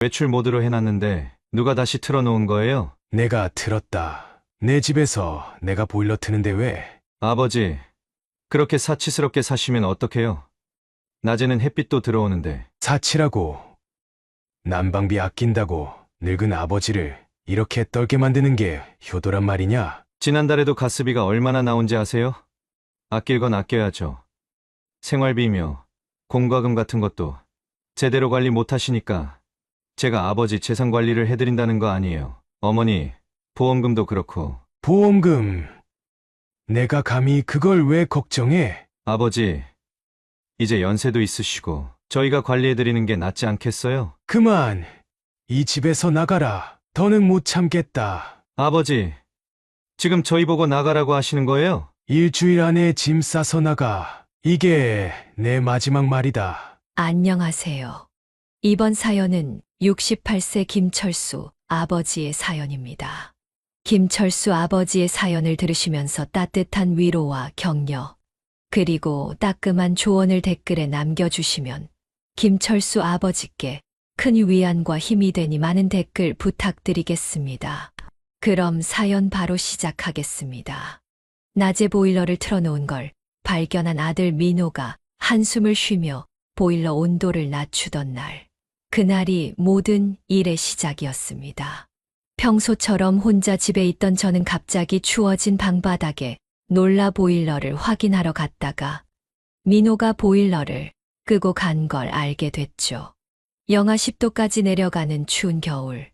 외출 모드로 해놨는데 누가 다시 틀어놓은 거예요? 내가 틀었다. 내 집에서 내가 보일러 트는데 왜? 아버지, 그렇게 사치스럽게 사시면 어떡해요? 낮에는 햇빛도 들어오는데. 사치라고. 난방비 아낀다고 늙은 아버지를 이렇게 떨게 만드는 게 효도란 말이냐? 지난달에도 가스비가 얼마나 나온지 아세요? 아낄 건 아껴야죠. 생활비며 공과금 같은 것도 제대로 관리 못 하시니까 제가 아버지 재산 관리를 해드린다는 거 아니에요. 어머니, 보험금도 그렇고. 보험금. 내가 감히 그걸 왜 걱정해? 아버지, 이제 연세도 있으시고 저희가 관리해드리는 게 낫지 않겠어요? 그만. 이 집에서 나가라. 더는 못 참겠다. 아버지, 지금 저희 보고 나가라고 하시는 거예요? 일주일 안에 짐 싸서 나가. 이게 내 마지막 말이다. 안녕하세요. 이번 사연은 68세 김철수 아버지의 사연입니다. 김철수 아버지의 사연을 들으시면서 따뜻한 위로와 격려, 그리고 따끔한 조언을 댓글에 남겨주시면 김철수 아버지께 큰 위안과 힘이 되니 많은 댓글 부탁드리겠습니다. 그럼 사연 바로 시작하겠습니다. 낮에 보일러를 틀어놓은 걸 발견한 아들 민호가 한숨을 쉬며 보일러 온도를 낮추던 날. 그날이 모든 일의 시작이었습니다. 평소처럼 혼자 집에 있던 저는 갑자기 추워진 방바닥에 놀라 보일러를 확인하러 갔다가 민호가 보일러를 끄고 간 걸 알게 됐죠. 영하 10도까지 내려가는 추운 겨울.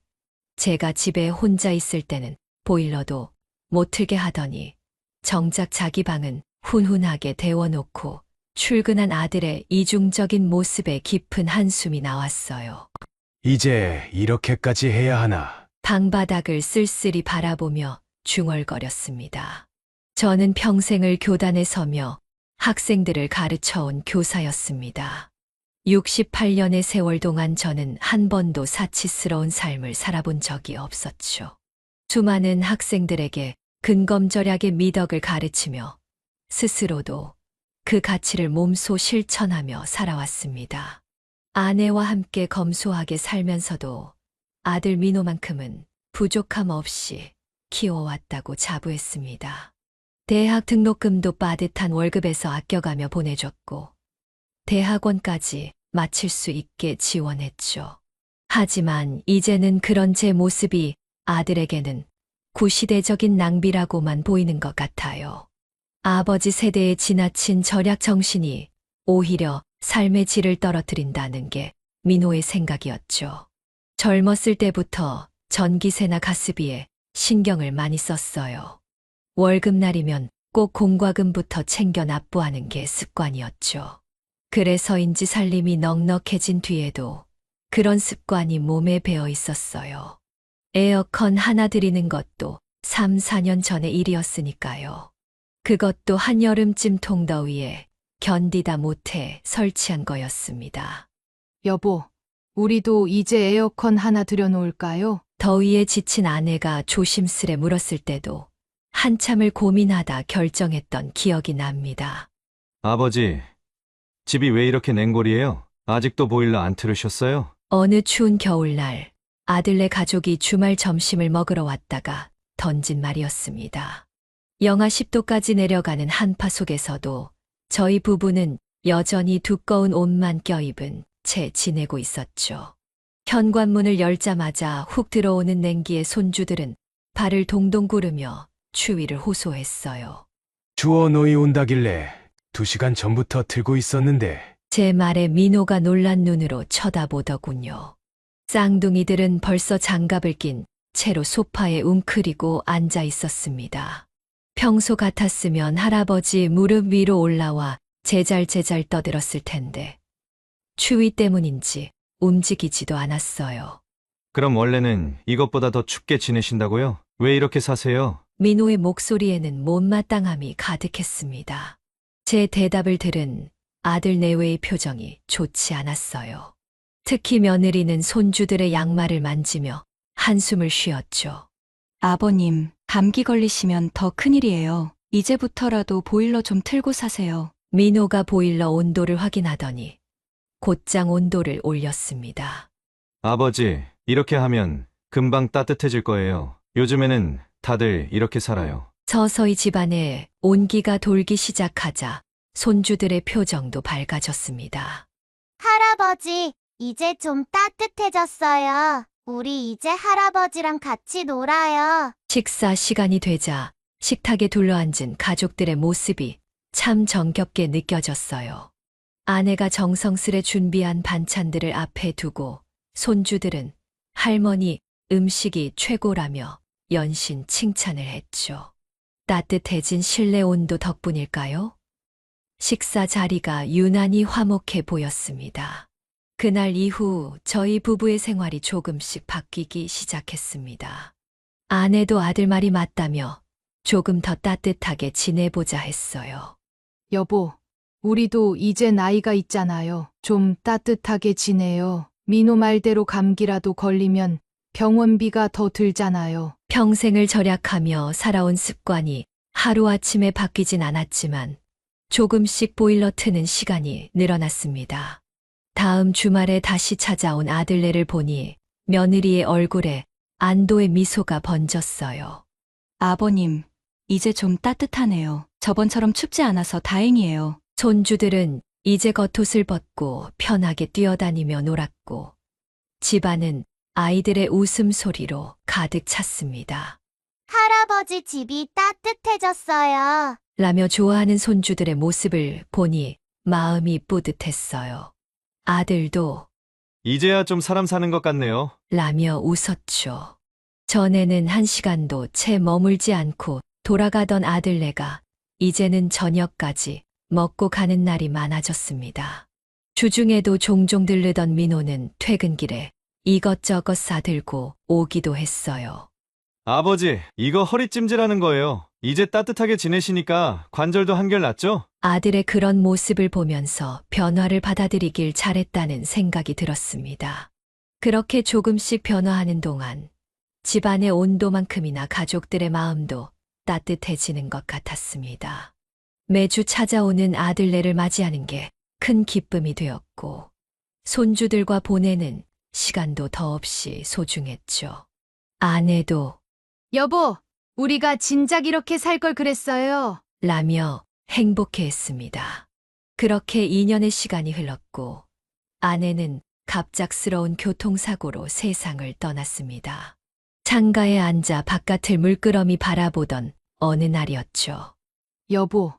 제가 집에 혼자 있을 때는 보일러도 못 틀게 하더니 정작 자기 방은 훈훈하게 데워놓고 출근한 아들의 이중적인 모습에 깊은 한숨이 나왔어요. 이제 이렇게까지 해야 하나? 방바닥을 쓸쓸히 바라보며 중얼거렸습니다. 저는 평생을 교단에 서며 학생들을 가르쳐온 교사였습니다. 68년의 세월 동안 저는 한 번도 사치스러운 삶을 살아본 적이 없었죠. 수많은 학생들에게 근검절약의 미덕을 가르치며 스스로도 그 가치를 몸소 실천하며 살아왔습니다. 아내와 함께 검소하게 살면서도 아들 민호만큼은 부족함 없이 키워왔다고 자부했습니다. 대학 등록금도 빠듯한 월급에서 아껴가며 보내줬고 대학원까지 마칠 수 있게 지원했죠. 하지만 이제는 그런 제 모습이 아들에게는 구시대적인 낭비라고만 보이는 것 같아요. 아버지 세대의 지나친 절약 정신이 오히려 삶의 질을 떨어뜨린다는 게 민호의 생각이었죠. 젊었을 때부터 전기세나 가스비에 신경을 많이 썼어요. 월급날이면 꼭 공과금부터 챙겨 납부하는 게 습관이었죠. 그래서인지 살림이 넉넉해진 뒤에도 그런 습관이 몸에 배어 있었어요. 에어컨 하나 들이는 것도 3, 4년 전의 일이었으니까요. 그것도 한여름쯤 통더위에 견디다 못해 설치한 거였습니다. 여보, 우리도 이제 에어컨 하나 들여놓을까요? 더위에 지친 아내가 조심스레 물었을 때도 한참을 고민하다 결정했던 기억이 납니다. 아버지, 집이 왜 이렇게 냉골이에요? 아직도 보일러 안 틀으셨어요? 어느 추운 겨울날 아들네 가족이 주말 점심을 먹으러 왔다가 던진 말이었습니다. 영하 10도까지 내려가는 한파 속에서도 저희 부부는 여전히 두꺼운 옷만 껴입은 채 지내고 있었죠. 현관문을 열자마자 훅 들어오는 냉기에 손주들은 발을 동동 구르며 추위를 호소했어요. 주워 너희 온다길래 2시간 전부터 틀고 있었는데. 제 말에 민호가 놀란 눈으로 쳐다보더군요. 쌍둥이들은 벌써 장갑을 낀 채로 소파에 웅크리고 앉아 있었습니다. 평소 같았으면 할아버지 무릎 위로 올라와 제잘제잘 떠들었을 텐데 추위 때문인지 움직이지도 않았어요. 그럼 원래는 이것보다 더 춥게 지내신다고요? 왜 이렇게 사세요? 민호의 목소리에는 못마땅함이 가득했습니다. 제 대답을 들은 아들 내외의 표정이 좋지 않았어요. 특히 며느리는 손주들의 양말을 만지며 한숨을 쉬었죠. 아버님, 감기 걸리시면 더 큰일이에요. 이제부터라도 보일러 좀 틀고 사세요. 민호가 보일러 온도를 확인하더니 곧장 온도를 올렸습니다. 아버지, 이렇게 하면 금방 따뜻해질 거예요. 요즘에는 다들 이렇게 살아요. 서서히 집안에 온기가 돌기 시작하자 손주들의 표정도 밝아졌습니다. 할아버지, 이제 좀 따뜻해졌어요. 우리 이제 할아버지랑 같이 놀아요. 식사 시간이 되자 식탁에 둘러앉은 가족들의 모습이 참 정겹게 느껴졌어요. 아내가 정성스레 준비한 반찬들을 앞에 두고 손주들은 할머니 음식이 최고라며 연신 칭찬을 했죠. 따뜻해진 실내 온도 덕분일까요? 식사 자리가 유난히 화목해 보였습니다. 그날 이후 저희 부부의 생활이 조금씩 바뀌기 시작했습니다. 아내도 아들 말이 맞다며 조금 더 따뜻하게 지내보자 했어요. 여보, 우리도 이제 나이가 있잖아요. 좀 따뜻하게 지내요. 민호 말대로 감기라도 걸리면 병원비가 더 들잖아요. 평생을 절약하며 살아온 습관이 하루아침에 바뀌진 않았지만 조금씩 보일러 트는 시간이 늘어났습니다. 다음 주말에 다시 찾아온 아들네를 보니 며느리의 얼굴에 안도의 미소가 번졌어요. 아버님, 이제 좀 따뜻하네요. 저번처럼 춥지 않아서 다행이에요. 손주들은 이제 겉옷을 벗고 편하게 뛰어다니며 놀았고 집안은 아이들의 웃음소리로 가득 찼습니다. 할아버지 집이 따뜻해졌어요. 라며 좋아하는 손주들의 모습을 보니 마음이 뿌듯했어요. 아들도 이제야 좀 사람 사는 것 같네요. 라며 웃었죠. 전에는 한 시간도 채 머물지 않고 돌아가던 아들네가 이제는 저녁까지 먹고 가는 날이 많아졌습니다. 주중에도 종종 들르던 민호는 퇴근길에 이것저것 사들고 오기도 했어요. 아버지, 이거 허리 찜질하는 거예요. 이제 따뜻하게 지내시니까 관절도 한결 낫죠? 아들의 그런 모습을 보면서 변화를 받아들이길 잘했다는 생각이 들었습니다. 그렇게 조금씩 변화하는 동안 집안의 온도만큼이나 가족들의 마음도 따뜻해지는 것 같았습니다. 매주 찾아오는 아들네를 맞이하는 게 큰 기쁨이 되었고 손주들과 보내는 시간도 더없이 소중했죠. 아내도 여보, 우리가 진작 이렇게 살 걸 그랬어요. 라며 행복해했습니다. 그렇게 2년의 시간이 흘렀고 아내는 갑작스러운 교통사고로 세상을 떠났습니다. 창가에 앉아 바깥을 물끄러미 바라보던 어느 날이었죠. 여보,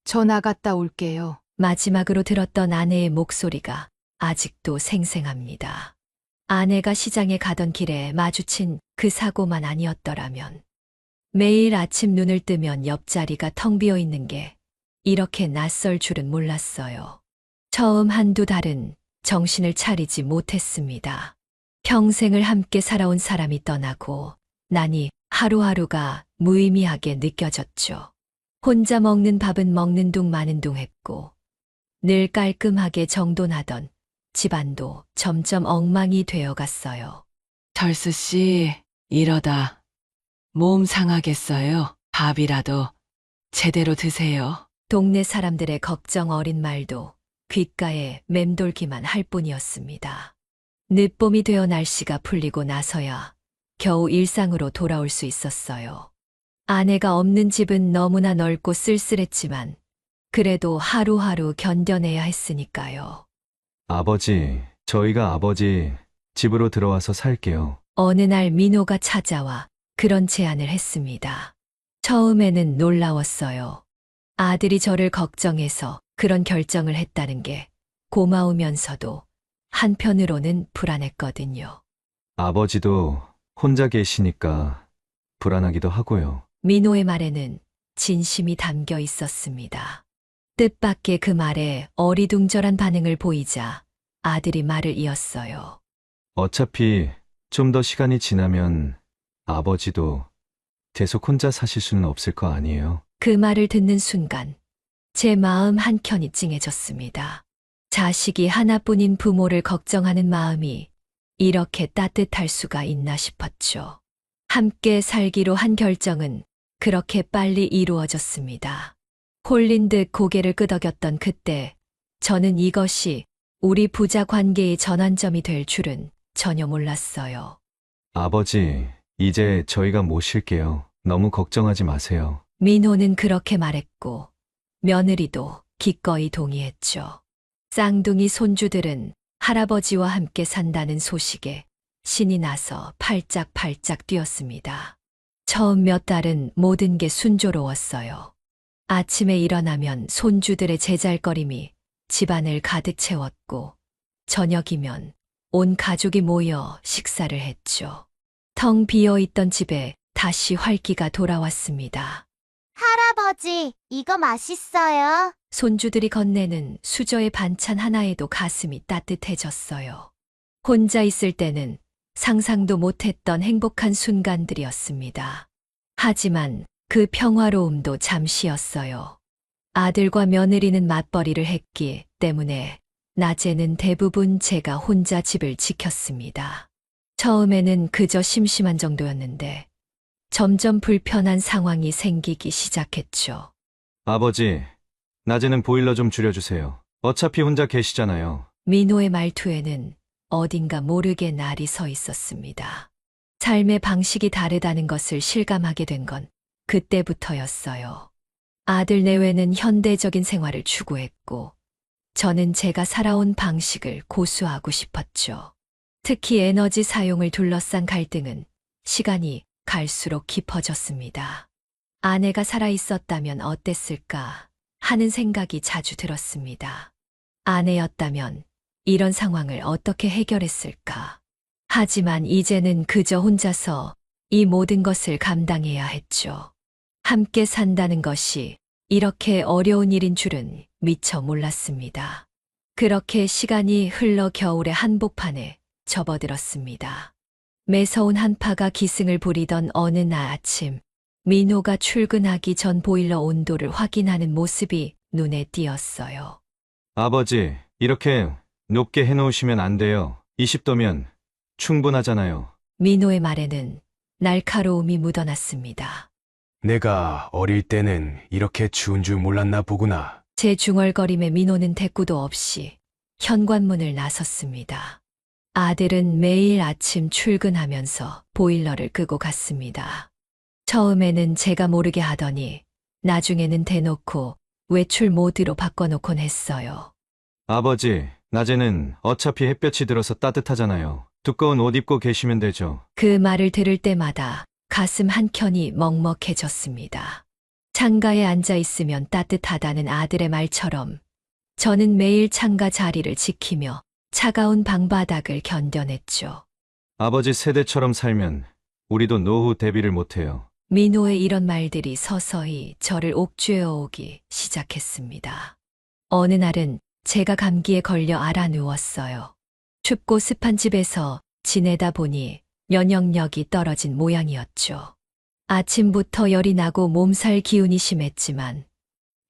저 나갔다 올게요. 마지막으로 들었던 아내의 목소리가 아직도 생생합니다. 아내가 시장에 가던 길에 마주친 그 사고만 아니었더라면 매일 아침 눈을 뜨면 옆자리가 텅 비어 있는 게 이렇게 낯설 줄은 몰랐어요. 처음 한두 달은 정신을 차리지 못했습니다. 평생을 함께 살아온 사람이 떠나고 나니 하루하루가 무의미하게 느껴졌죠. 혼자 먹는 밥은 먹는 둥 마는 둥 했고 늘 깔끔하게 정돈하던 집안도 점점 엉망이 되어갔어요. 철수 씨, 이러다 몸 상하겠어요. 밥이라도 제대로 드세요. 동네 사람들의 걱정 어린 말도 귓가에 맴돌기만 할 뿐이었습니다. 늦봄이 되어 날씨가 풀리고 나서야 겨우 일상으로 돌아올 수 있었어요. 아내가 없는 집은 너무나 넓고 쓸쓸했지만 그래도 하루하루 견뎌내야 했으니까요. 아버지, 저희가 아버지 집으로 들어와서 살게요. 어느 날 민호가 찾아와 그런 제안을 했습니다. 처음에는 놀라웠어요. 아들이 저를 걱정해서 그런 결정을 했다는 게 고마우면서도 한편으로는 불안했거든요. 아버지도 혼자 계시니까 불안하기도 하고요. 민호의 말에는 진심이 담겨 있었습니다. 뜻밖의 그 말에 어리둥절한 반응을 보이자 아들이 말을 이었어요. 어차피 좀 더 시간이 지나면 아버지도 계속 혼자 사실 수는 없을 거 아니에요. 그 말을 듣는 순간 제 마음 한켠이 찡해졌습니다. 자식이 하나뿐인 부모를 걱정하는 마음이 이렇게 따뜻할 수가 있나 싶었죠. 함께 살기로 한 결정은 그렇게 빨리 이루어졌습니다. 홀린 듯 고개를 끄덕였던 그때 저는 이것이 우리 부자 관계의 전환점이 될 줄은 전혀 몰랐어요. 아버지, 이제 저희가 모실게요. 너무 걱정하지 마세요. 민호는 그렇게 말했고 며느리도 기꺼이 동의했죠. 쌍둥이 손주들은 할아버지와 함께 산다는 소식에 신이 나서 팔짝팔짝 뛰었습니다. 처음 몇 달은 모든 게 순조로웠어요. 아침에 일어나면 손주들의 제잘거림이 집안을 가득 채웠고 저녁이면 온 가족이 모여 식사를 했죠. 텅 비어있던 집에 다시 활기가 돌아왔습니다. 할아버지, 이거 맛있어요. 손주들이 건네는 수저의 반찬 하나에도 가슴이 따뜻해졌어요. 혼자 있을 때는 상상도 못했던 행복한 순간들이었습니다. 하지만 그 평화로움도 잠시였어요. 아들과 며느리는 맞벌이를 했기 때문에 낮에는 대부분 제가 혼자 집을 지켰습니다. 처음에는 그저 심심한 정도였는데 점점 불편한 상황이 생기기 시작했죠. 아버지, 낮에는 보일러 좀 줄여주세요. 어차피 혼자 계시잖아요. 민호의 말투에는 어딘가 모르게 날이 서 있었습니다. 삶의 방식이 다르다는 것을 실감하게 된 건 그때부터였어요. 아들 내외는 현대적인 생활을 추구했고 저는 제가 살아온 방식을 고수하고 싶었죠. 특히 에너지 사용을 둘러싼 갈등은 시간이 갈수록 깊어졌습니다. 아내가 살아 있었다면 어땠을까 하는 생각이 자주 들었습니다. 아내였다면 이런 상황을 어떻게 해결했을까? 하지만 이제는 그저 혼자서 이 모든 것을 감당해야 했죠. 함께 산다는 것이 이렇게 어려운 일인 줄은 미처 몰랐습니다. 그렇게 시간이 흘러 겨울의 한복판에 접어들었습니다. 매서운 한파가 기승을 부리던 어느 날 아침, 민호가 출근하기 전 보일러 온도를 확인하는 모습이 눈에 띄었어요. 아버지, 이렇게 높게 해놓으시면 안 돼요. 20도면 충분하잖아요. 민호의 말에는 날카로움이 묻어났습니다. 내가 어릴 때는 이렇게 추운 줄 몰랐나 보구나. 제 중얼거림에 민호는 대꾸도 없이 현관문을 나섰습니다. 아들은 매일 아침 출근하면서 보일러를 끄고 갔습니다. 처음에는 제가 모르게 하더니 나중에는 대놓고 외출 모드로 바꿔놓곤 했어요. 아버지, 낮에는 어차피 햇볕이 들어서 따뜻하잖아요. 두꺼운 옷 입고 계시면 되죠. 그 말을 들을 때마다 가슴 한켠이 먹먹해졌습니다. 창가에 앉아 있으면 따뜻하다는 아들의 말처럼 저는 매일 창가 자리를 지키며 차가운 방바닥을 견뎌냈죠. 아버지 세대처럼 살면 우리도 노후 대비를 못해요. 민호의 이런 말들이 서서히 저를 옥죄어 오기 시작했습니다. 어느 날은 제가 감기에 걸려 알아 누웠어요. 춥고 습한 집에서 지내다 보니 면역력이 떨어진 모양이었죠. 아침부터 열이 나고 몸살 기운이 심했지만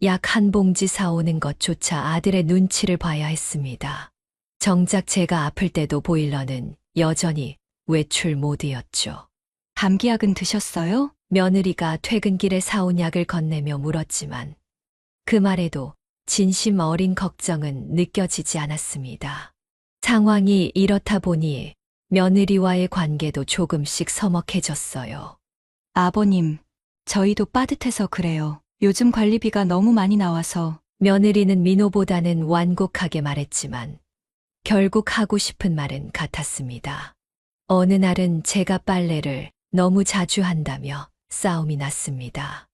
약 한 봉지 사오는 것조차 아들의 눈치를 봐야 했습니다. 정작 제가 아플 때도 보일러는 여전히 외출 모드였죠. 감기약은 드셨어요? 며느리가 퇴근길에 사온 약을 건네며 물었지만 그 말에도 진심 어린 걱정은 느껴지지 않았습니다. 상황이 이렇다 보니 며느리와의 관계도 조금씩 서먹해졌어요. 아버님, 저희도 빠듯해서 그래요. 요즘 관리비가 너무 많이 나와서. 며느리는 민호보다는 완곡하게 말했지만 결국 하고 싶은 말은 같았습니다. 어느 날은 제가 빨래를 너무 자주 한다며 싸움이 났습니다.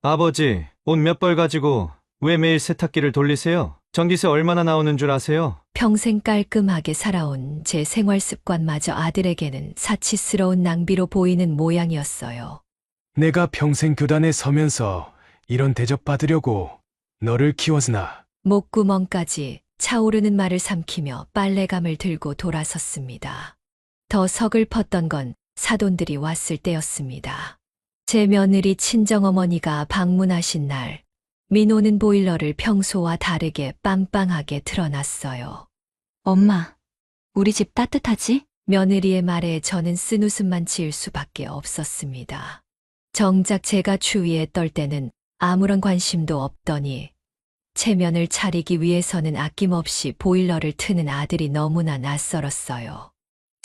아버지, 옷 몇 벌 가지고 왜 매일 세탁기를 돌리세요? 전기세 얼마나 나오는 줄 아세요? 평생 깔끔하게 살아온 제 생활 습관마저 아들에게는 사치스러운 낭비로 보이는 모양이었어요. 내가 평생 교단에 서면서 이런 대접받으려고 너를 키웠으나 목구멍까지 차오르는 말을 삼키며 빨래감을 들고 돌아섰습니다. 더 서글펐던 건 사돈들이 왔을 때였습니다. 제 며느리 친정어머니가 방문하신 날, 민호는 보일러를 평소와 다르게 빵빵하게 틀어놨어요. 엄마, 우리 집 따뜻하지? 며느리의 말에 저는 쓴웃음만 지을 수밖에 없었습니다. 정작 제가 추위에 떨 때는 아무런 관심도 없더니 체면을 차리기 위해서는 아낌없이 보일러를 트는 아들이 너무나 낯설었어요.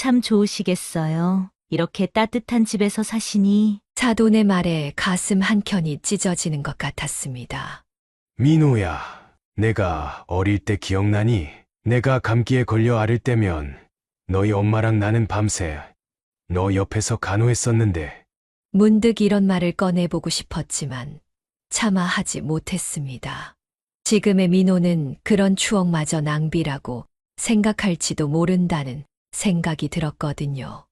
참 좋으시겠어요. 이렇게 따뜻한 집에서 사시니. 사돈의 말에 가슴 한켠이 찢어지는 것 같았습니다. 민호야, 내가 어릴 때 기억나니? 내가 감기에 걸려 앓을 때면 너희 엄마랑 나는 밤새 너 옆에서 간호했었는데. 문득 이런 말을 꺼내보고 싶었지만 차마 하지 못했습니다. 지금의 민호는 그런 추억마저 낭비라고 생각할지도 모른다는 생각이 들었거든요.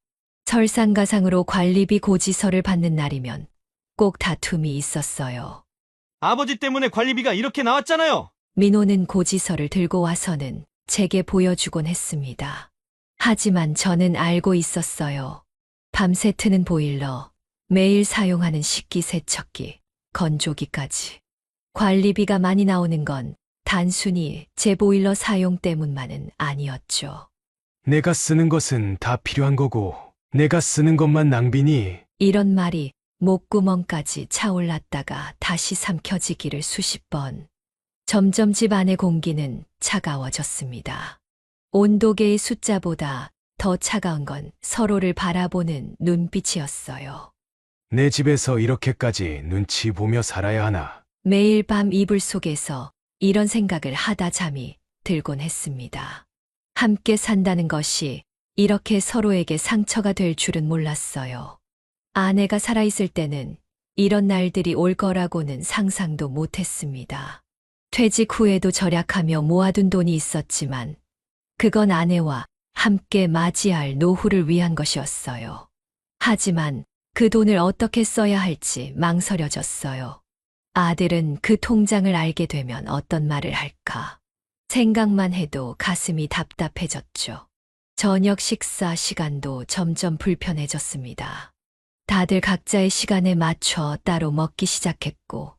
설상가상으로 관리비 고지서를 받는 날이면 꼭 다툼이 있었어요. 아버지 때문에 관리비가 이렇게 나왔잖아요. 민호는 고지서를 들고 와서는 제게 보여주곤 했습니다. 하지만 저는 알고 있었어요. 밤새 트는 보일러, 매일 사용하는 식기세척기, 건조기까지. 관리비가 많이 나오는 건 단순히 제 보일러 사용 때문만은 아니었죠. 내가 쓰는 것은 다 필요한 거고 내가 쓰는 것만 낭비니? 이런 말이 목구멍까지 차올랐다가 다시 삼켜지기를 수십 번. 점점 집 안의 공기는 차가워졌습니다. 온도계의 숫자보다 더 차가운 건 서로를 바라보는 눈빛이었어요. 내 집에서 이렇게까지 눈치 보며 살아야 하나? 매일 밤 이불 속에서 이런 생각을 하다 잠이 들곤 했습니다. 함께 산다는 것이 이렇게 서로에게 상처가 될 줄은 몰랐어요. 아내가 살아있을 때는 이런 날들이 올 거라고는 상상도 못했습니다. 퇴직 후에도 절약하며 모아둔 돈이 있었지만 그건 아내와 함께 맞이할 노후를 위한 것이었어요. 하지만 그 돈을 어떻게 써야 할지 망설여졌어요. 아들은 그 통장을 알게 되면 어떤 말을 할까? 생각만 해도 가슴이 답답해졌죠. 저녁 식사 시간도 점점 불편해졌습니다. 다들 각자의 시간에 맞춰 따로 먹기 시작했고,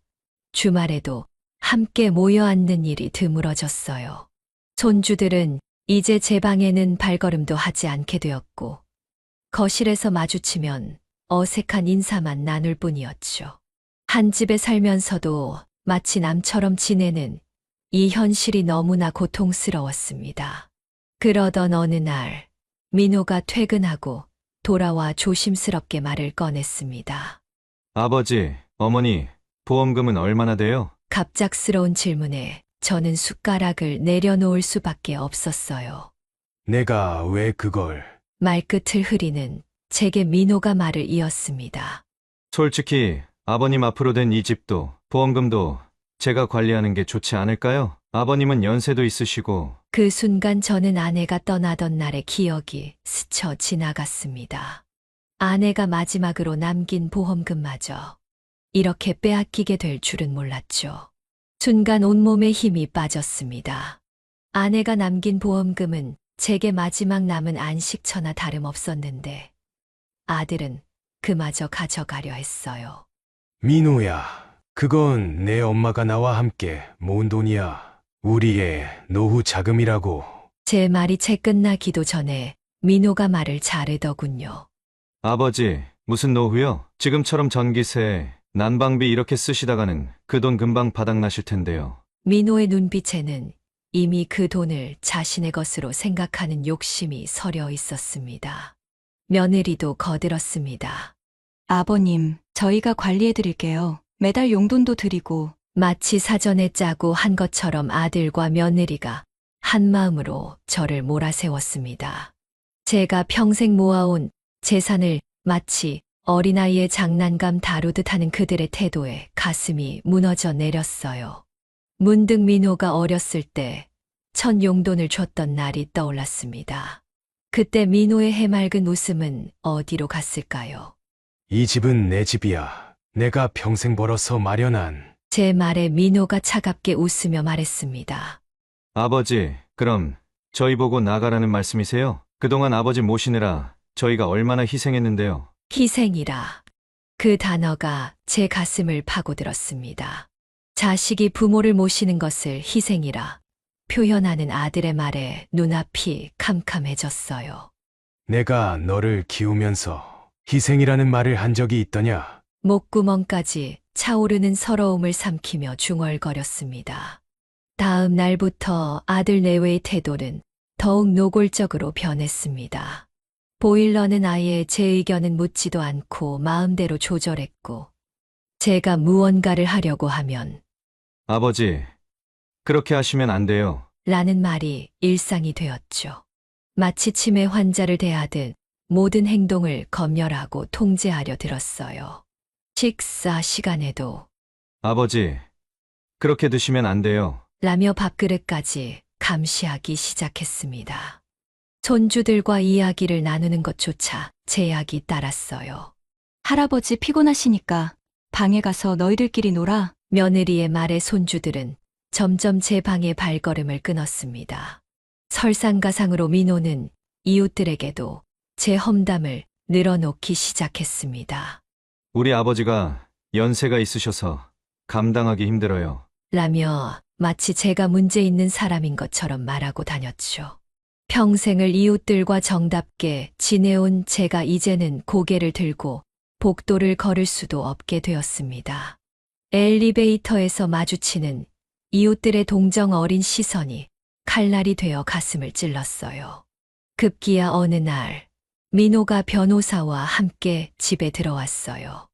주말에도 함께 모여 앉는 일이 드물어졌어요. 손주들은 이제 제 방에는 발걸음도 하지 않게 되었고, 거실에서 마주치면 어색한 인사만 나눌 뿐이었죠. 한 집에 살면서도 마치 남처럼 지내는 이 현실이 너무나 고통스러웠습니다. 그러던 어느 날, 민호가 퇴근하고 돌아와 조심스럽게 말을 꺼냈습니다. 아버지, 어머니, 보험금은 얼마나 돼요? 갑작스러운 질문에 저는 숟가락을 내려놓을 수밖에 없었어요. 내가 왜 그걸? 말끝을 흐리는 제게 민호가 말을 이었습니다. 솔직히 아버님 앞으로 된 이 집도 보험금도 제가 관리하는 게 좋지 않을까요? 아버님은 연세도 있으시고. 그 순간 저는 아내가 떠나던 날의 기억이 스쳐 지나갔습니다. 아내가 마지막으로 남긴 보험금마저 이렇게 빼앗기게 될 줄은 몰랐죠. 순간 온몸에 힘이 빠졌습니다. 아내가 남긴 보험금은 제게 마지막 남은 안식처나 다름없었는데 아들은 그마저 가져가려 했어요. 민호야, 그건 내 엄마가 나와 함께 모은 돈이야. 우리의 노후 자금이라고. 제 말이 채 끝나기도 전에 민호가 말을 자르더군요. 아버지, 무슨 노후요? 지금처럼 전기세, 난방비 이렇게 쓰시다가는 그 돈 금방 바닥나실 텐데요. 민호의 눈빛에는 이미 그 돈을 자신의 것으로 생각하는 욕심이 서려 있었습니다. 며느리도 거들었습니다. 아버님, 저희가 관리해드릴게요. 매달 용돈도 드리고. 마치 사전에 짜고 한 것처럼 아들과 며느리가 한마음으로 저를 몰아세웠습니다. 제가 평생 모아온 재산을 마치 어린아이의 장난감 다루듯 하는 그들의 태도에 가슴이 무너져 내렸어요. 문득 민호가 어렸을 때 첫 용돈을 줬던 날이 떠올랐습니다. 그때 민호의 해맑은 웃음은 어디로 갔을까요? 이 집은 내 집이야. 내가 평생 벌어서 마련한. 제 말에 민호가 차갑게 웃으며 말했습니다. 아버지, 그럼 저희 보고 나가라는 말씀이세요? 그동안 아버지 모시느라 저희가 얼마나 희생했는데요. 희생이라. 그 단어가 제 가슴을 파고들었습니다. 자식이 부모를 모시는 것을 희생이라 표현하는 아들의 말에 눈앞이 캄캄해졌어요. 내가 너를 키우면서 희생이라는 말을 한 적이 있더냐? 목구멍까지 차오르는 서러움을 삼키며 중얼거렸습니다. 다음 날부터 아들 내외의 태도는 더욱 노골적으로 변했습니다. 보일러는 아예 제 의견은 묻지도 않고 마음대로 조절했고, 제가 무언가를 하려고 하면, 아버지, 그렇게 하시면 안 돼요. 라는 말이 일상이 되었죠. 마치 치매 환자를 대하듯 모든 행동을 검열하고 통제하려 들었어요. 식사 시간에도 아버지, 그렇게 드시면 안 돼요. 라며 밥그릇까지 감시하기 시작했습니다. 손주들과 이야기를 나누는 것조차 제약이 따랐어요. 할아버지 피곤하시니까 방에 가서 너희들끼리 놀아. 며느리의 말에 손주들은 점점 제 방의 발걸음을 끊었습니다. 설상가상으로 민호는 이웃들에게도 제 험담을 늘어놓기 시작했습니다. 우리 아버지가 연세가 있으셔서 감당하기 힘들어요. 라며 마치 제가 문제 있는 사람인 것처럼 말하고 다녔죠. 평생을 이웃들과 정답게 지내온 제가 이제는 고개를 들고 복도를 걸을 수도 없게 되었습니다. 엘리베이터에서 마주치는 이웃들의 동정 어린 시선이 칼날이 되어 가슴을 찔렀어요. 급기야 어느 날 민호가 변호사와 함께 집에 들어왔어요.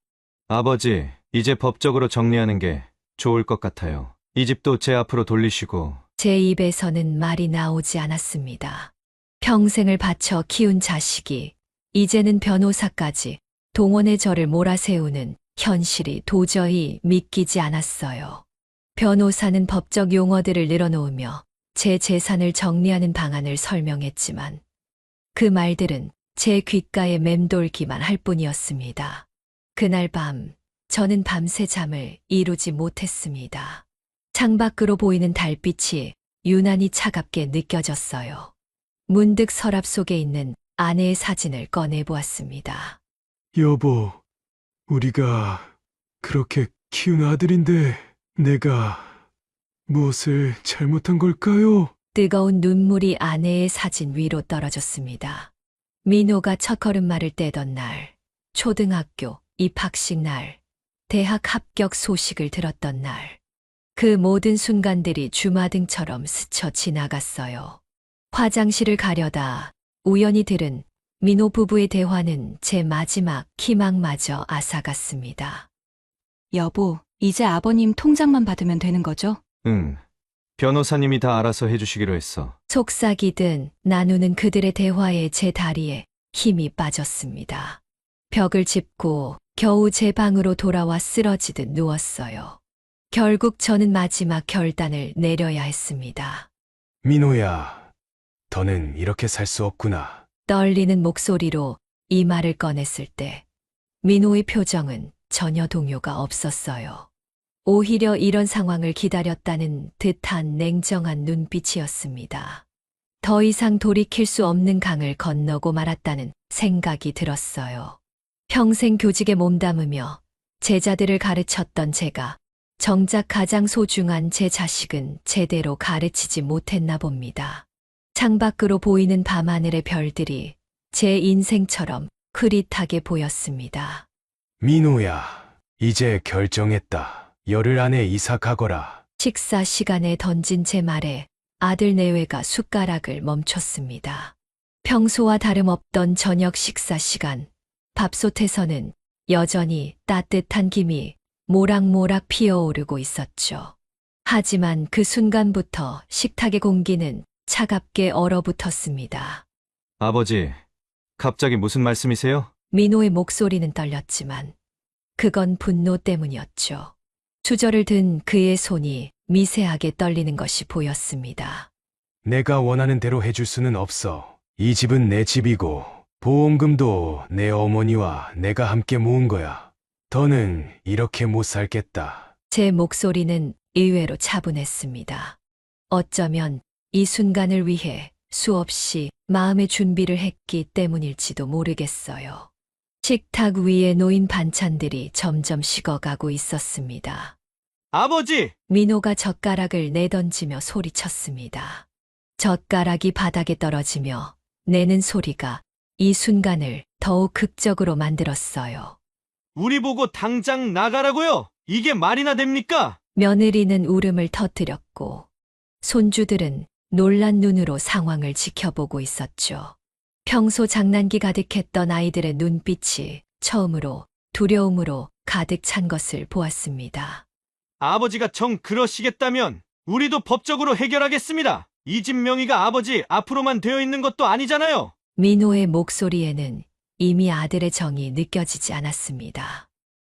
아버지, 이제 법적으로 정리하는 게 좋을 것 같아요. 이 집도 제 앞으로 돌리시고. 제 입에서는 말이 나오지 않았습니다. 평생을 바쳐 키운 자식이 이제는 변호사까지 동원의 저를 몰아세우는 현실이 도저히 믿기지 않았어요. 변호사는 법적 용어들을 늘어놓으며 제 재산을 정리하는 방안을 설명했지만 그 말들은 제 귓가에 맴돌기만 할 뿐이었습니다. 그날 밤 저는 밤새 잠을 이루지 못했습니다. 창밖으로 보이는 달빛이 유난히 차갑게 느껴졌어요. 문득 서랍 속에 있는 아내의 사진을 꺼내보았습니다. 여보, 우리가 그렇게 키운 아들인데 내가 무엇을 잘못한 걸까요? 뜨거운 눈물이 아내의 사진 위로 떨어졌습니다. 민호가 첫걸음마를 떼던 날, 초등학교 입학식 날, 대학 합격 소식을 들었던 날, 그 모든 순간들이 주마등처럼 스쳐 지나갔어요. 화장실을 가려다 우연히 들은 민호 부부의 대화는 제 마지막 희망마저 앗아갔습니다. 여보, 이제 아버님 통장만 받으면 되는 거죠? 응. 변호사님이 다 알아서 해주시기로 했어. 속삭이듯 나누는 그들의 대화에 제 다리에 힘이 빠졌습니다. 벽을 짚고 겨우 제 방으로 돌아와 쓰러지듯 누웠어요. 결국 저는 마지막 결단을 내려야 했습니다. 민호야, 더는 이렇게 살 수 없구나. 떨리는 목소리로 이 말을 꺼냈을 때 민호의 표정은 전혀 동요가 없었어요. 오히려 이런 상황을 기다렸다는 듯한 냉정한 눈빛이었습니다. 더 이상 돌이킬 수 없는 강을 건너고 말았다는 생각이 들었어요. 평생 교직에 몸담으며 제자들을 가르쳤던 제가 정작 가장 소중한 제 자식은 제대로 가르치지 못했나 봅니다. 창밖으로 보이는 밤하늘의 별들이 제 인생처럼 흐릿하게 보였습니다. 민호야, 이제 결정했다. 열흘 안에 이사 가거라. 식사 시간에 던진 제 말에 아들 내외가 숟가락을 멈췄습니다. 평소와 다름없던 저녁 식사 시간, 밥솥에서는 여전히 따뜻한 김이 모락모락 피어오르고 있었죠. 하지만 그 순간부터 식탁의 공기는 차갑게 얼어붙었습니다. 아버지, 갑자기 무슨 말씀이세요? 민호의 목소리는 떨렸지만 그건 분노 때문이었죠. 수저를 든 그의 손이 미세하게 떨리는 것이 보였습니다. 내가 원하는 대로 해줄 수는 없어. 이 집은 내 집이고 보험금도 내 어머니와 내가 함께 모은 거야. 더는 이렇게 못 살겠다. 제 목소리는 의외로 차분했습니다. 어쩌면 이 순간을 위해 수없이 마음의 준비를 했기 때문일지도 모르겠어요. 식탁 위에 놓인 반찬들이 점점 식어가고 있었습니다. 아버지! 민호가 젓가락을 내던지며 소리쳤습니다. 젓가락이 바닥에 떨어지며 내는 소리가 이 순간을 더욱 극적으로 만들었어요. 우리 보고 당장 나가라고요! 이게 말이나 됩니까? 며느리는 울음을 터뜨렸고 손주들은 놀란 눈으로 상황을 지켜보고 있었죠. 평소 장난기 가득했던 아이들의 눈빛이 처음으로 두려움으로 가득 찬 것을 보았습니다. 아버지가 정 그러시겠다면 우리도 법적으로 해결하겠습니다. 이 집 명의가 아버지 앞으로만 되어 있는 것도 아니잖아요. 민호의 목소리에는 이미 아들의 정이 느껴지지 않았습니다.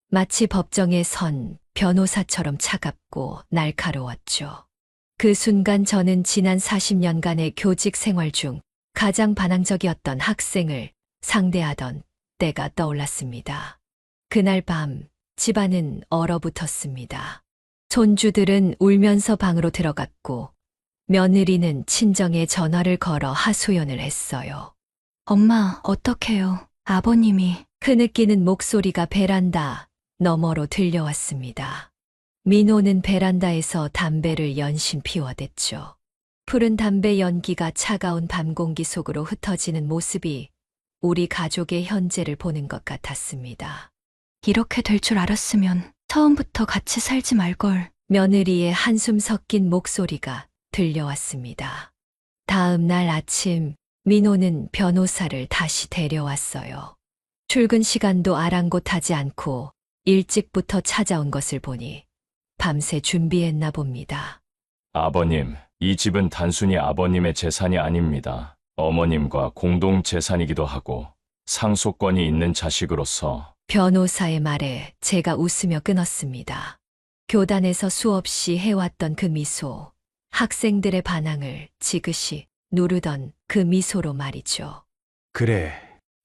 마치 법정에 선 변호사처럼 차갑고 날카로웠죠. 그 순간 저는 지난 40년간의 교직 생활 중 가장 반항적이었던 학생을 상대하던 때가 떠올랐습니다. 그날 밤 집안은 얼어붙었습니다. 손주들은 울면서 방으로 들어갔고 며느리는 친정에 전화를 걸어 하소연을 했어요. 엄마, 어떡해요? 아버님이. 흐느끼는 목소리가 베란다 너머로 들려왔습니다. 민호는 베란다에서 담배를 연신 피워댔죠. 푸른 담배 연기가 차가운 밤 공기 속으로 흩어지는 모습이 우리 가족의 현재를 보는 것 같았습니다. 이렇게 될 줄 알았으면 처음부터 같이 살지 말걸. 며느리의 한숨 섞인 목소리가 들려왔습니다. 다음 날 아침 민호는 변호사를 다시 데려왔어요. 출근 시간도 아랑곳하지 않고 일찍부터 찾아온 것을 보니 밤새 준비했나 봅니다. 아버님, 이 집은 단순히 아버님의 재산이 아닙니다. 어머님과 공동 재산이기도 하고 상속권이 있는 자식으로서 변호사의 말에 제가 웃으며 끊었습니다. 교단에서 수없이 해왔던 그 미소, 학생들의 반항을 지그시 누르던 그 미소로 말이죠. 그래,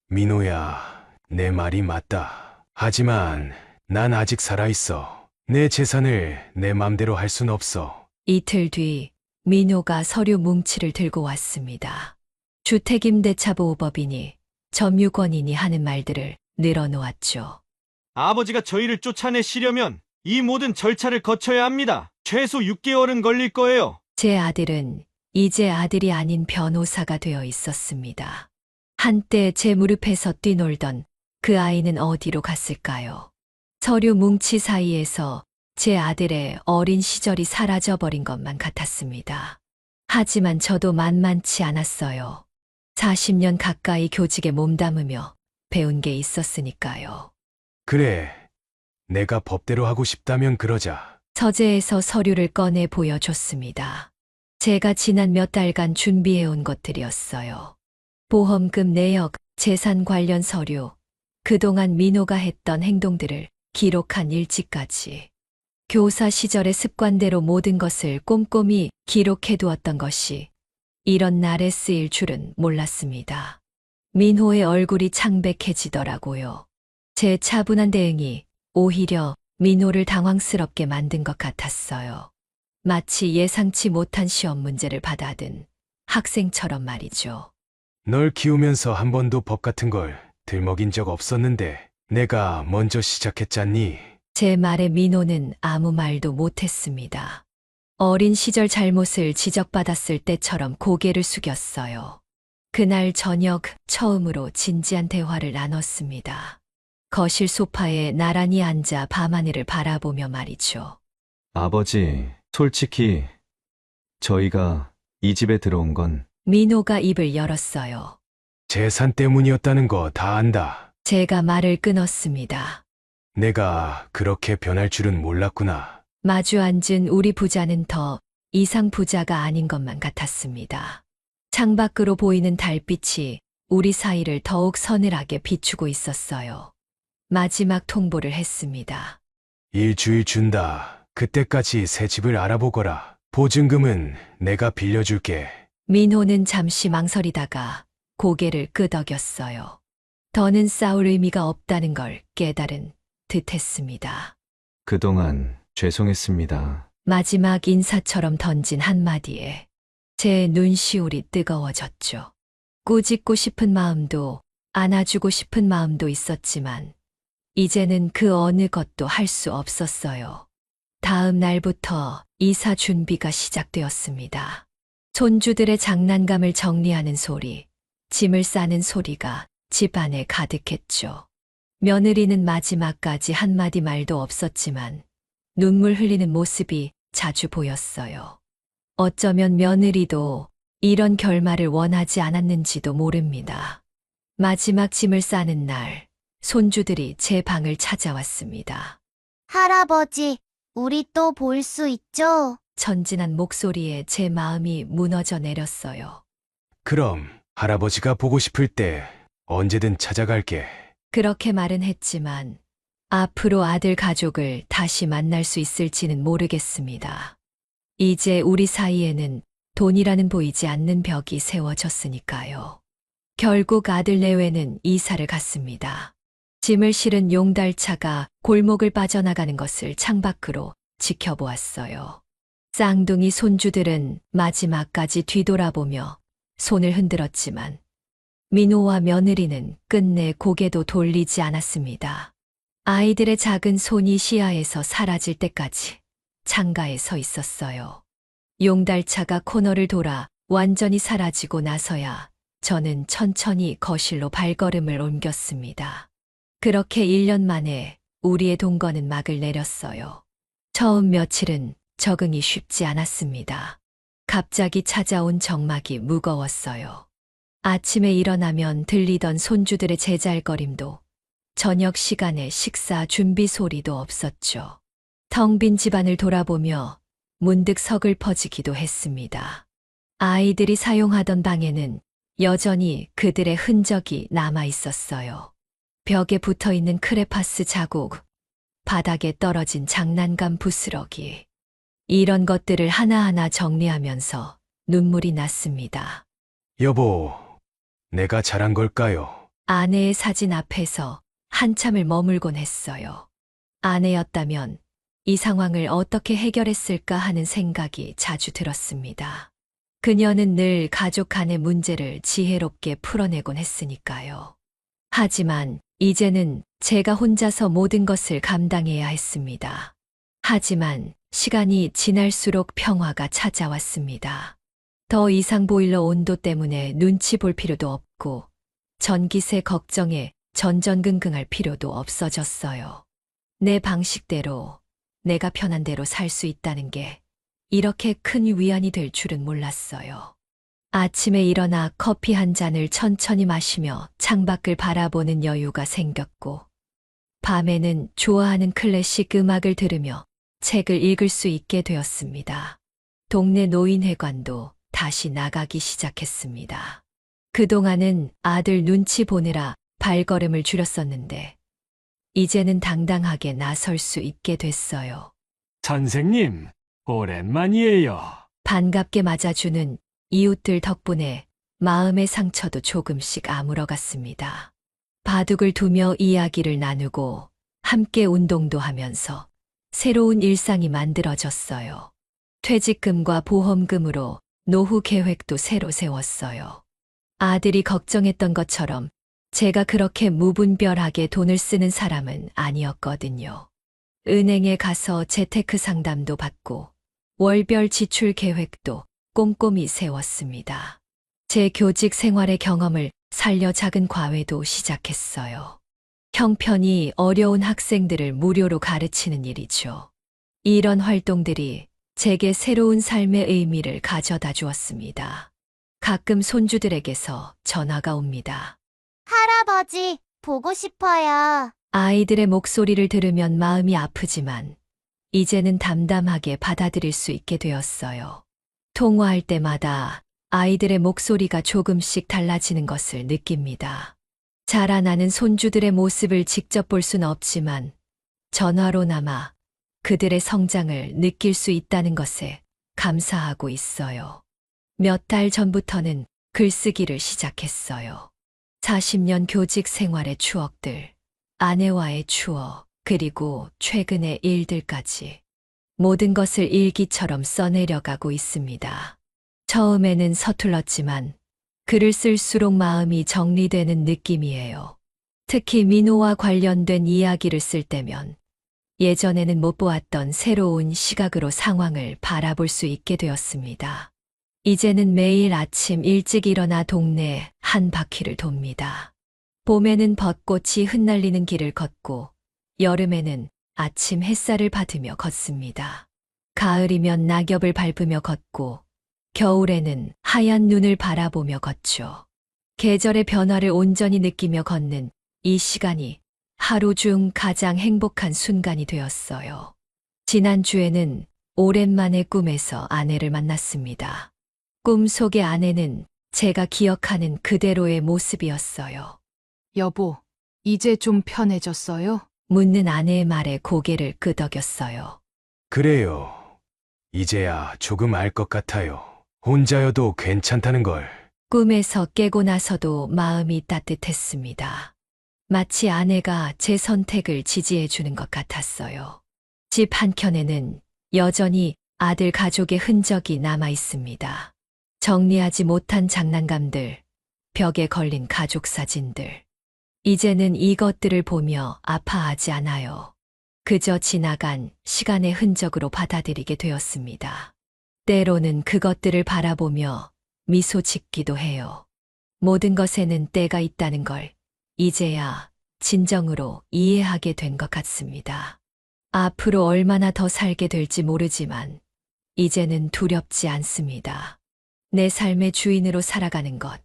민호야, 내 말이 맞다. 하지만 난 아직 살아있어. 내 재산을 내 맘대로 할 순 없어. 이틀 뒤 민호가 서류 뭉치를 들고 왔습니다. 주택임대차보호법이니 점유권이니 하는 말들을 늘어놓았죠. 아버지가 저희를 쫓아내시려면 이 모든 절차를 거쳐야 합니다. 최소 6개월은 걸릴 거예요. 제 아들은 이제 아들이 아닌 변호사가 되어 있었습니다. 한때 제 무릎에서 뛰놀던 그 아이는 어디로 갔을까요? 서류 뭉치 사이에서 제 아들의 어린 시절이 사라져버린 것만 같았습니다. 하지만 저도 만만치 않았어요. 40년 가까이 교직에 몸담으며 배운 게 있었으니까요. 그래, 내가 법대로 하고 싶다면 그러자. 서재에서 서류를 꺼내 보여줬습니다. 제가 지난 몇 달간 준비해온 것들이었어요. 보험금 내역, 재산 관련 서류, 그동안 민호가 했던 행동들을 기록한 일지까지. 교사 시절의 습관대로 모든 것을 꼼꼼히 기록해두었던 것이 이런 날에 쓰일 줄은 몰랐습니다. 민호의 얼굴이 창백해지더라고요. 제 차분한 대응이 오히려 민호를 당황스럽게 만든 것 같았어요. 마치 예상치 못한 시험 문제를 받아든 학생처럼 말이죠. 널 키우면서 한 번도 법 같은 걸 들먹인 적 없었는데 내가 먼저 시작했잖니. 제 말에 민호는 아무 말도 못했습니다. 어린 시절 잘못을 지적받았을 때처럼 고개를 숙였어요. 그날 저녁 처음으로 진지한 대화를 나눴습니다. 거실 소파에 나란히 앉아 밤하늘을 바라보며 말이죠. 아버지, 솔직히 저희가 이 집에 들어온 건 민호가 입을 열었어요. 재산 때문이었다는 거 다 안다. 제가 말을 끊었습니다. 내가 그렇게 변할 줄은 몰랐구나. 마주 앉은 우리 부자는 더 이상 부자가 아닌 것만 같았습니다. 창밖으로 보이는 달빛이 우리 사이를 더욱 서늘하게 비추고 있었어요. 마지막 통보를 했습니다. 일주일 준다. 그때까지 새 집을 알아보거라. 보증금은 내가 빌려줄게. 민호는 잠시 망설이다가 고개를 끄덕였어요. 더는 싸울 의미가 없다는 걸 깨달은 듯했습니다. 그동안 죄송했습니다. 마지막 인사처럼 던진 한마디에 제 눈시울이 뜨거워졌죠. 꾸짖고 싶은 마음도 안아주고 싶은 마음도 있었지만 이제는 그 어느 것도 할 수 없었어요. 다음 날부터 이사 준비가 시작되었습니다. 손주들의 장난감을 정리하는 소리, 짐을 싸는 소리가 집 안에 가득했죠. 며느리는 마지막까지 한마디 말도 없었지만 눈물 흘리는 모습이 자주 보였어요. 어쩌면 며느리도 이런 결말을 원하지 않았는지도 모릅니다. 마지막 짐을 싸는 날, 손주들이 제 방을 찾아왔습니다. 할아버지, 우리 또 볼 수 있죠? 천진한 목소리에 제 마음이 무너져 내렸어요. 그럼 할아버지가 보고 싶을 때 언제든 찾아갈게. 그렇게 말은 했지만 앞으로 아들 가족을 다시 만날 수 있을지는 모르겠습니다. 이제 우리 사이에는 돈이라는 보이지 않는 벽이 세워졌으니까요. 결국 아들 내외는 이사를 갔습니다. 짐을 실은 용달차가 골목을 빠져나가는 것을 창밖으로 지켜보았어요. 쌍둥이 손주들은 마지막까지 뒤돌아보며 손을 흔들었지만 민호와 며느리는 끝내 고개도 돌리지 않았습니다. 아이들의 작은 손이 시야에서 사라질 때까지 창가에 서 있었어요. 용달차가 코너를 돌아 완전히 사라지고 나서야 저는 천천히 거실로 발걸음을 옮겼습니다. 그렇게 1년 만에 우리의 동거는 막을 내렸어요. 처음 며칠은 적응이 쉽지 않았습니다. 갑자기 찾아온 정막이 무거웠어요. 아침에 일어나면 들리던 손주들의 제잘거림도 저녁 시간에 식사 준비 소리도 없었죠. 텅 빈 집안을 돌아보며 문득 서글퍼지기도 했습니다. 아이들이 사용하던 방에는 여전히 그들의 흔적이 남아 있었어요. 벽에 붙어 있는 크레파스 자국, 바닥에 떨어진 장난감 부스러기. 이런 것들을 하나하나 정리하면서 눈물이 났습니다. 여보, 내가 잘한 걸까요? 아내의 사진 앞에서 한참을 머물곤 했어요. 아내였다면 이 상황을 어떻게 해결했을까 하는 생각이 자주 들었습니다. 그녀는 늘 가족 간의 문제를 지혜롭게 풀어내곤 했으니까요. 하지만 이제는 제가 혼자서 모든 것을 감당해야 했습니다. 하지만 시간이 지날수록 평화가 찾아왔습니다. 더 이상 보일러 온도 때문에 눈치 볼 필요도 없고 전기세 걱정에 전전긍긍할 필요도 없어졌어요. 내 방식대로 내가 편한 대로 살 수 있다는 게 이렇게 큰 위안이 될 줄은 몰랐어요. 아침에 일어나 커피 한 잔을 천천히 마시며 창밖을 바라보는 여유가 생겼고 밤에는 좋아하는 클래식 음악을 들으며 책을 읽을 수 있게 되었습니다. 동네 노인회관도 다시 나가기 시작했습니다. 그동안은 아들 눈치 보느라 발걸음을 줄였었는데 이제는 당당하게 나설 수 있게 됐어요. 선생님, 오랜만이에요. 반갑게 맞아주는 이웃들 덕분에 마음의 상처도 조금씩 아물어갔습니다. 바둑을 두며 이야기를 나누고 함께 운동도 하면서 새로운 일상이 만들어졌어요. 퇴직금과 보험금으로 노후 계획도 새로 세웠어요. 아들이 걱정했던 것처럼 제가 그렇게 무분별하게 돈을 쓰는 사람은 아니었거든요. 은행에 가서 재테크 상담도 받고 월별 지출 계획도 꼼꼼히 세웠습니다. 제 교직 생활의 경험을 살려 작은 과외도 시작했어요. 형편이 어려운 학생들을 무료로 가르치는 일이죠. 이런 활동들이 제게 새로운 삶의 의미를 가져다 주었습니다. 가끔 손주들에게서 전화가 옵니다. 할아버지, 보고 싶어요. 아이들의 목소리를 들으면 마음이 아프지만 이제는 담담하게 받아들일 수 있게 되었어요. 통화할 때마다 아이들의 목소리가 조금씩 달라지는 것을 느낍니다. 자라나는 손주들의 모습을 직접 볼 수는 없지만 전화로나마 그들의 성장을 느낄 수 있다는 것에 감사하고 있어요. 몇 달 전부터는 글쓰기를 시작했어요. 40년 교직 생활의 추억들, 아내와의 추억, 그리고 최근의 일들까지 모든 것을 일기처럼 써내려가고 있습니다. 처음에는 서툴렀지만 글을 쓸수록 마음이 정리되는 느낌이에요. 특히 민호와 관련된 이야기를 쓸 때면 예전에는 못 보았던 새로운 시각으로 상황을 바라볼 수 있게 되었습니다. 이제는 매일 아침 일찍 일어나 동네 한 바퀴를 돕니다. 봄에는 벚꽃이 흩날리는 길을 걷고 여름에는 아침 햇살을 받으며 걷습니다. 가을이면 낙엽을 밟으며 걷고 겨울에는 하얀 눈을 바라보며 걷죠. 계절의 변화를 온전히 느끼며 걷는 이 시간이 하루 중 가장 행복한 순간이 되었어요. 지난주에는 오랜만에 꿈에서 아내를 만났습니다. 꿈 속의 아내는 제가 기억하는 그대로의 모습이었어요. 여보, 이제 좀 편해졌어요? 묻는 아내의 말에 고개를 끄덕였어요. 그래요. 이제야 조금 알 것 같아요. 혼자여도 괜찮다는 걸. 꿈에서 깨고 나서도 마음이 따뜻했습니다. 마치 아내가 제 선택을 지지해 주는 것 같았어요. 집 한켠에는 여전히 아들 가족의 흔적이 남아 있습니다. 정리하지 못한 장난감들, 벽에 걸린 가족 사진들. 이제는 이것들을 보며 아파하지 않아요. 그저 지나간 시간의 흔적으로 받아들이게 되었습니다. 때로는 그것들을 바라보며 미소 짓기도 해요. 모든 것에는 때가 있다는 걸 이제야 진정으로 이해하게 된 것 같습니다. 앞으로 얼마나 더 살게 될지 모르지만 이제는 두렵지 않습니다. 내 삶의 주인으로 살아가는 것,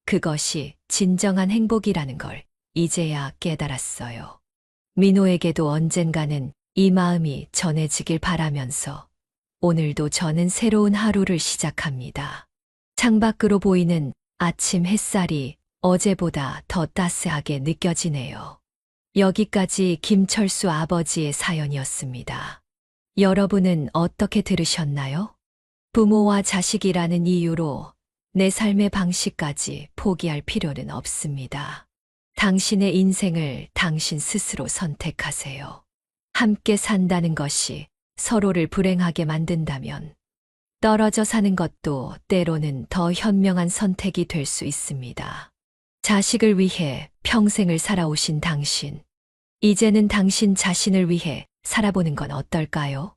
그것이 진정한 행복이라는 걸 이제야 깨달았어요. 민호에게도 언젠가는 이 마음이 전해지길 바라면서 오늘도 저는 새로운 하루를 시작합니다. 창밖으로 보이는 아침 햇살이 어제보다 더 따스하게 느껴지네요. 여기까지 김철수 아버지의 사연이었습니다. 여러분은 어떻게 들으셨나요? 부모와 자식이라는 이유로 내 삶의 방식까지 포기할 필요는 없습니다. 당신의 인생을 당신 스스로 선택하세요. 함께 산다는 것이 서로를 불행하게 만든다면 떨어져 사는 것도 때로는 더 현명한 선택이 될 수 있습니다. 자식을 위해 평생을 살아오신 당신, 이제는 당신 자신을 위해 살아보는 건 어떨까요?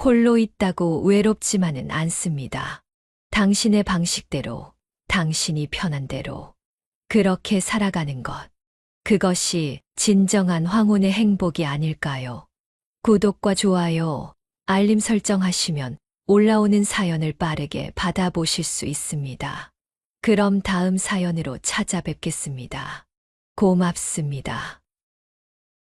홀로 있다고 외롭지만은 않습니다. 당신의 방식대로, 당신이 편한 대로 그렇게 살아가는 것, 그것이 진정한 황혼의 행복이 아닐까요? 구독과 좋아요, 알림 설정하시면 올라오는 사연을 빠르게 받아보실 수 있습니다. 그럼 다음 사연으로 찾아뵙겠습니다. 고맙습니다.